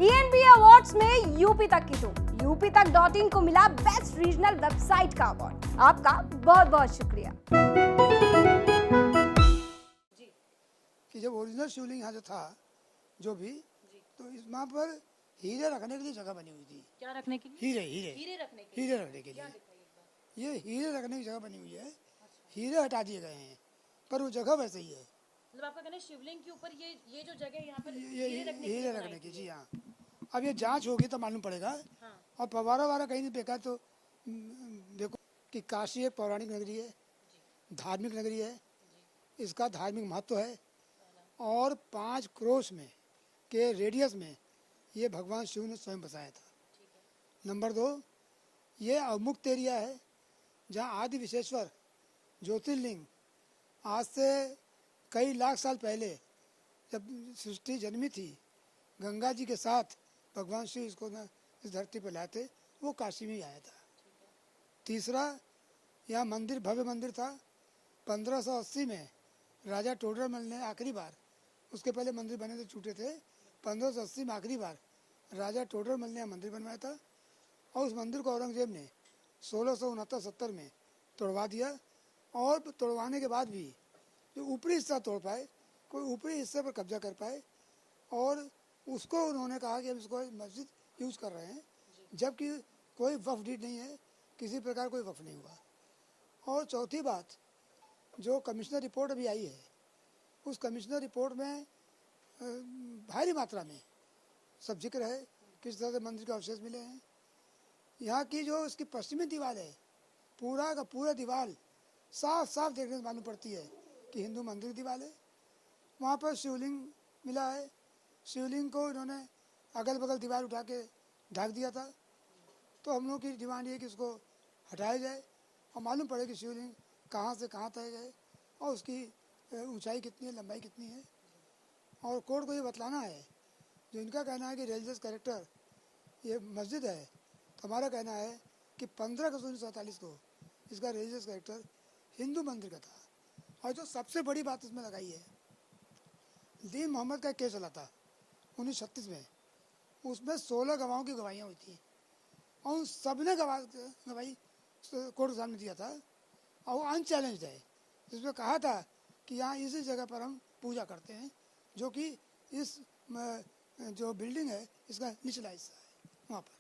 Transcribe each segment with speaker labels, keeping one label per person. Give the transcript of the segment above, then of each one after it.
Speaker 1: ENB awards में UP तक की तो UPTAK.in को मिला बेस्ट रीजनल वेबसाइट का अवार्ड। आपका बहुत बहुत शुक्रिया।
Speaker 2: कि जब ओरिजिनल शिवलिंग यहाँ जो था जो भी तो इस वहाँ पर हीरे रखने के लिए जगह बनी हुई थी।
Speaker 3: क्या रखने के लिए?
Speaker 2: हीरे हीरे
Speaker 3: हीरे रखने के
Speaker 2: हीरे रखने के लिए ये हीरे रखने की जगह बनी हुई है। हीरे हटा दिए गए हैं पर वो जगह वैसे ही है।
Speaker 3: मतलब आपका कहना है शिवलिंग के ऊपर ये जो जगह यहाँ पर
Speaker 2: ये हीरे रखने की जी हाँ। अब ये
Speaker 3: अच्छा।
Speaker 2: जांच होगी तो मालूम पड़ेगा।
Speaker 3: हाँ।
Speaker 2: और फवारा वारा कहीं नहीं फेंका तो देखो कि काशी एक पौराणिक नगरी है, धार्मिक नगरी है, इसका धार्मिक महत्व है और 5 क्रोश में के रेडियस में ये भगवान शिव ने स्वयं बसाया था। नंबर 2, ये अवमुक्त एरिया है जहाँ आदि विश्वेश्वर ज्योतिर्लिंग आज से कई लाख साल पहले जब सृष्टि जन्मी थी गंगा जी के साथ भगवान शिव इसको न इस धरती पर लाए थे, वो काशी में ही आया था। तीसरा, यहाँ मंदिर भव्य मंदिर था। 1580 में राजा टोडरमल ने आखिरी बार, उसके पहले मंदिर बने थे छूटे थे, 1580 में आखिरी बार राजा टोडरमल ने मंदिर बनवाया था और उस मंदिर को औरंगजेब ने 1669-70 में तोड़वा दिया। और तोड़वाने के बाद भी जो ऊपरी हिस्सा तोड़ पाए, कोई ऊपरी हिस्से पर कब्जा कर पाए और उसको उन्होंने कहा कि हम इसको मस्जिद यूज़ कर रहे हैं, जबकि कोई वक्फ डीड नहीं है, किसी प्रकार कोई वक्फ नहीं हुआ। और चौथी बात, जो कमिश्नर रिपोर्ट अभी आई है उस कमिश्नर रिपोर्ट में भारी मात्रा में सब जिक्र है किस तरह से मंदिर के अवशेष मिले हैं। यहाँ की जो इसकी पश्चिमी दीवार है, पूरा का पूरा दीवार साफ साफ देखने से मालूम पड़ती है कि हिंदू मंदिर दीवार है। वहाँ पर शिवलिंग मिला है, शिवलिंग को इन्होंने अगल बगल दीवार उठा के ढक दिया था। तो हम लोग की डिमांड ये कि इसको हटाया जाए और मालूम पड़े कि शिवलिंग कहाँ से कहाँ तय गए और उसकी ऊंचाई कितनी है, लंबाई कितनी है। और कोर्ट को ये बतलाना है, जो इनका कहना है कि रिलीजियस कैरेक्टर ये मस्जिद है, तो हमारा कहना है कि 15 अगस्त 1947 को इसका रिलीजियस कैरेक्टर हिंदू मंदिर का था। और जो सबसे बड़ी बात इसमें लगाई है, दीन मोहम्मद का केस चला था 1936 में, उसमें 16 गवाहों की गवाहियाँ हुई थी और उन सब ने गवाही कोर्ट के सामने दिया था और वो अनचैलेंज्ड है, जिसमें कहा था कि यहाँ इसी जगह पर हम पूजा करते हैं, जो कि इस जो बिल्डिंग है इसका निचला हिस्सा है। वहाँ पर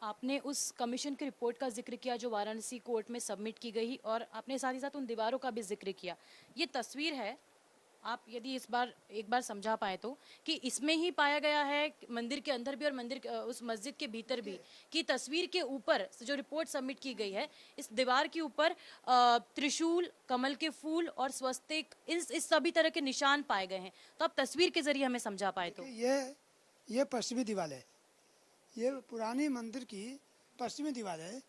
Speaker 3: आपने उस कमीशन की रिपोर्ट का जिक्र किया जो वाराणसी कोर्ट में सबमिट की गई और आपने साथ ही साथ उन दीवारों का भी जिक्र किया। ये तस्वीर है, आप यदि एक बार समझा पाए तो, कि इसमें ही पाया गया है मंदिर के अंदर भी और मंदिर उस मस्जिद के भीतर भी, कि तस्वीर के ऊपर जो रिपोर्ट सबमिट की गई है इस दीवार के ऊपर त्रिशूल, कमल के फूल और स्वस्तिक इस सभी तरह के निशान पाए गए हैं। तो आप तस्वीर के जरिए हमें समझा पाए तो।
Speaker 2: ये पश्चिमी दीवार है, ये पुरानी मंदिर की पश्चिमी दीवार है।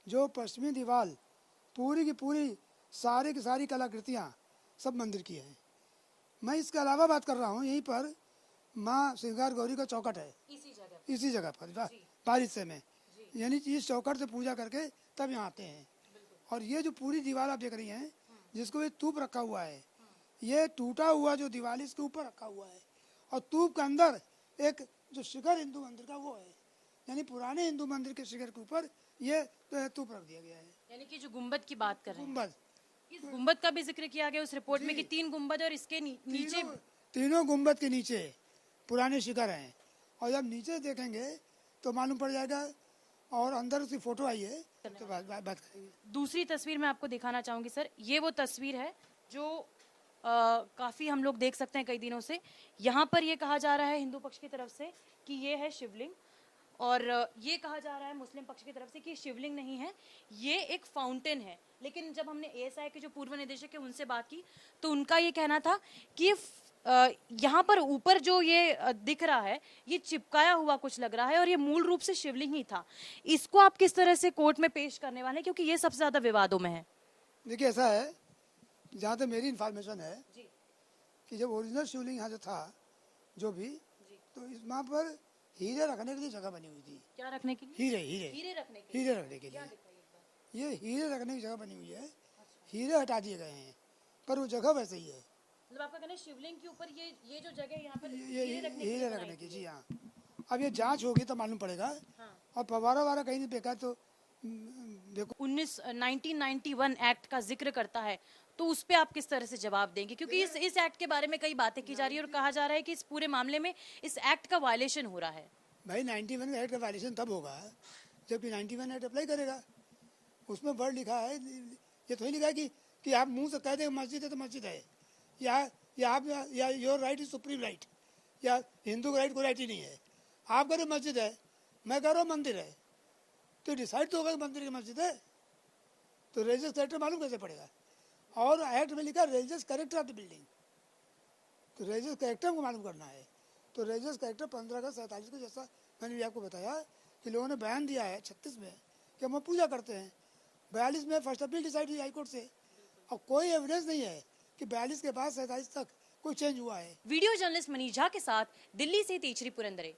Speaker 2: जो पश्चिमी दीवार पूरी की पूरी सारी की सारी कलाकृतियाँ सब मंदिर की है। मैं इसके अलावा बात कर रहा हूँ, यहीं पर माँ श्रृंगार गौरी का चौकट है इसी जगह पर पारिस्ये में, यानी इस चौकट से पूजा करके तब यहाँ आते हैं। और ये जो पूरी दीवार आप देख रही हैं जिसको ये तूप रखा हुआ है, ये टूटा हुआ जो दीवार इसके ऊपर रखा हुआ है और तूप के अंदर एक जो शिखर हिंदू मंदिर का वो है, यानी पुराने हिंदू मंदिर के शिखर के ऊपर ये तूप रख दिया गया है।
Speaker 3: यानी कि जो गुम्बद की बात कर रहे हैं,
Speaker 2: गुम्बद,
Speaker 3: इस गुम्बद का भी जिक्र किया गया उस रिपोर्ट में कि 3 गुम्बद और इसके नीचे
Speaker 2: तीनों गुम्बद के नीचे पुराने शिखर हैं। और जब नीचे देखेंगे तो मालूम पड़ जाएगा और अंदर उसकी फोटो आई है तो बात करेंगे।
Speaker 3: दूसरी तस्वीर मैं आपको दिखाना चाहूंगी सर, ये वो तस्वीर है जो काफी हम लोग देख सकते हैं कई दिनों से। यहाँ पर ये कहा जा रहा है हिंदू पक्ष की तरफ से कि ये है शिवलिंग और ये कहा जा रहा है मुस्लिम पक्ष की तरफ से कि शिवलिंग नहीं है, ये एक फाउंटेन है। लेकिन जब हमने ASI के जो पूर्व निदेशक है उनसे बात की तो उनका ये कहना था कि यहाँ पर ऊपर जो ये दिख रहा है ये चिपकाया हुआ कुछ लग रहा है और ये मूल रूप से शिवलिंग ही था। इसको आप किस तरह से कोर्ट में पेश करने वाले हैं, क्योंकि ये सबसे ज्यादा विवादों में है?
Speaker 2: देखिए ऐसा है, जहाँ तक मेरी इन्फॉर्मेशन है कि जब ओरिजिनल शिवलिंग यहाँ जो था जो भी, तो इस वहाँ पर हीरे रखने के लिए जगह बनी हुई थी।
Speaker 3: क्या रखने के लिए?
Speaker 2: हीरे रखने के लिए ये हीरे रखने की जगह बनी हुई है। हीरे हटा दिए गए हैं पर वो जगह वैसे ही है।
Speaker 3: मतलब आपका कहना है शिवलिंग के ऊपर ये जो जगह यहाँ पर
Speaker 2: हीरे रखने की जी हाँ। अब ये जांच होगी तो मालूम पड़ेगा। और फवारा वारा कहीं नहीं फेंका तो देखो
Speaker 3: 1991 एक्ट का जिक्र करता है, तो उस पे आप किस तरह से जवाब देंगे? क्योंकि इस एक्ट के बारे में कई बातें की जा रही है और कहा जा रहा है कि इस पूरे मामले में इस एक्ट का वायलेशन हो रहा है।
Speaker 2: भाई 91 एक्ट का वायलेशन तब होगा जबकि 91 एक्ट अप्लाई करेगा। उसमें वर्ड लिखा है, ये तो नहीं लिखा है कि आप मुंह से कह दे मस्जिद है तो मस्जिद है, या आप या your right is supreme right, या हिंदू का राइट कोई राइट ही नहीं है। आप कह रहे हो मस्जिद है, मैं कह रहा हूँ मंदिर है, तो डिसाइड तो होगा कि मंदिर की मस्जिद है। तो रिलीजियस कैरेक्टर मालूम कैसे पड़ेगा? और एक्ट में लिखा religious character of the building, तो रिलीजियस कैरेक्टर को मालूम करना है। तो रिलीजियस कैरेक्टर 15 अगस्त 47 को, जैसा मैंने भी आपको बताया कि लोगों ने बयान दिया है 36 में कि हम पूजा करते हैं। 42 में फर्स्ट अपील डिसाइड हुई हाईकोर्ट से, और कोई एविडेंस नहीं है कि 42 के बाद 47 तक कोई चेंज हुआ है।
Speaker 3: वीडियो जर्नलिस्ट मनीष झा के साथ दिल्ली से तेजरी पुरंदरे।